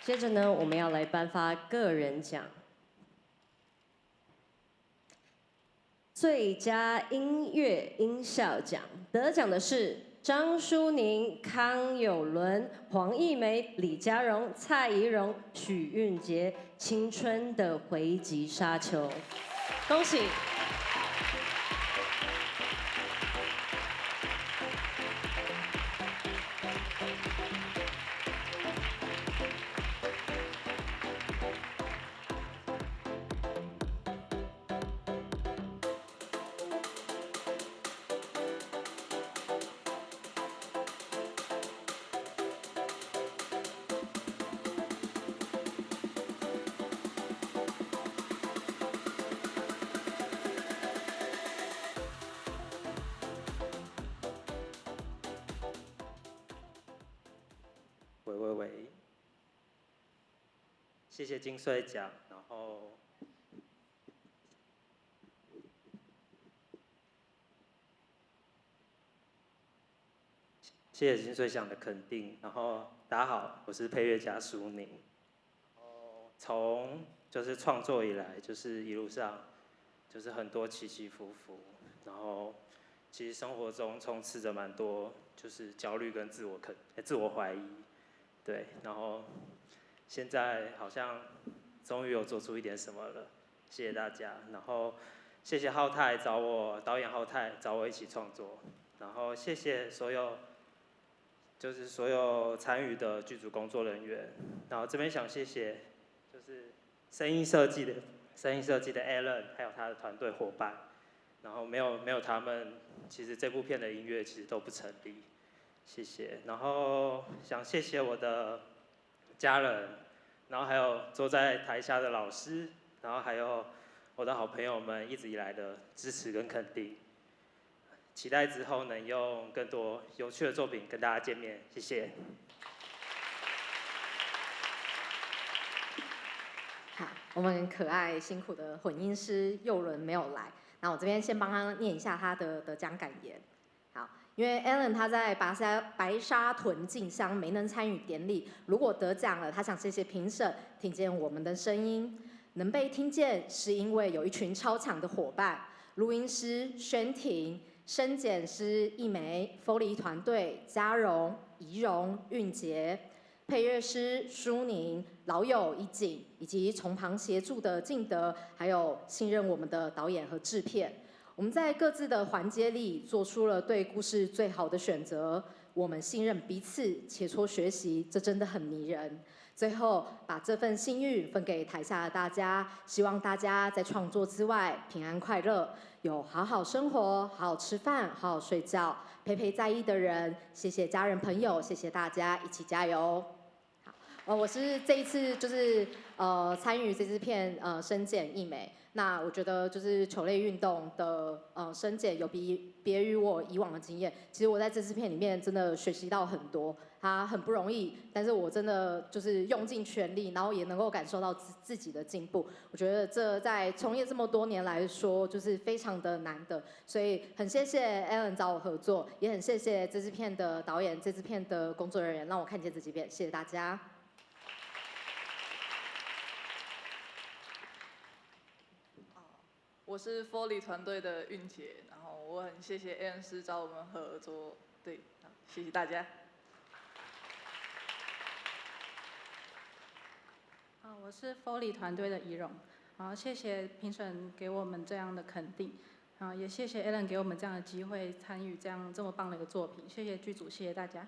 接着呢，我们要来颁发个人奖。最佳音乐音效奖得奖的是张淑宁、康有伦、黄义梅、李佳蓉、蔡宜容、许韵杰，《青春的回击沙丘》，恭喜！喂，谢谢金穗奖，然后谢谢金穗奖的肯定，然后大家好，我是配乐家舒宁，然后从就是创作以来，就是一路上就是很多起起伏伏，然后其实生活中充斥着蛮多就是焦虑跟自我怀疑，对，然后现在好像终于有做出一点什么了，谢谢大家。然后谢谢浩泰导演浩泰找我一起创作，然后谢谢所有参与的剧组工作人员。然后这边想谢谢就是声音设计的 Alan 还有他的团队伙伴，然后没有他们，其实这部片的音乐其实都不成立。谢谢，然后想谢谢我的家人，然后还有坐在台下的老师，然后还有我的好朋友们一直以来的支持跟肯定。期待之后能用更多有趣的作品跟大家见面，谢谢。好，我们可爱辛苦的混音师佑伦没有来，那我这边先帮他念一下他的得奖感言。好，因为 Alan 他在白沙屯进香没能参与典礼，如果得奖了，他想谢谢评审听见我们的声音，能被听见是因为有一群超强的伙伴，录音师宣婷、声剪师一梅、Foley 团队嘉荣、怡容、韵杰。配乐师舒宁、老友一景，以及从旁协助的敬德，还有信任我们的导演和制片，我们在各自的环节里做出了对故事最好的选择。我们信任彼此，切磋学习，这真的很迷人。最后，把这份幸运分给台下的大家，希望大家在创作之外平安快乐，有好好生活，好好吃饭，好好睡觉，陪在意的人。谢谢家人朋友，谢谢大家，一起加油！我是这一次就是参与这支片声剪艺美，那我觉得就是球类运动的声剪有别于我以往的经验，其实我在这支片里面真的学习到很多，它很不容易，但是我真的就是用尽全力，然后也能够感受到自己的进步，我觉得这在从业这么多年来说就是非常的难得，所以很谢谢 Alan 找我合作，也很谢谢这支片的导演、这支片的工作人员让我看见这支片，谢谢大家。我是 Foley 团队的韵杰，然后我很谢谢 Alan 师找我们合作，对，谢谢大家。我是 Foley 团队的怡容，谢谢评审给我们这样的肯定，也谢谢 Alan 给我们这样的机会参与这么棒的一个作品，谢谢剧组，谢谢大家。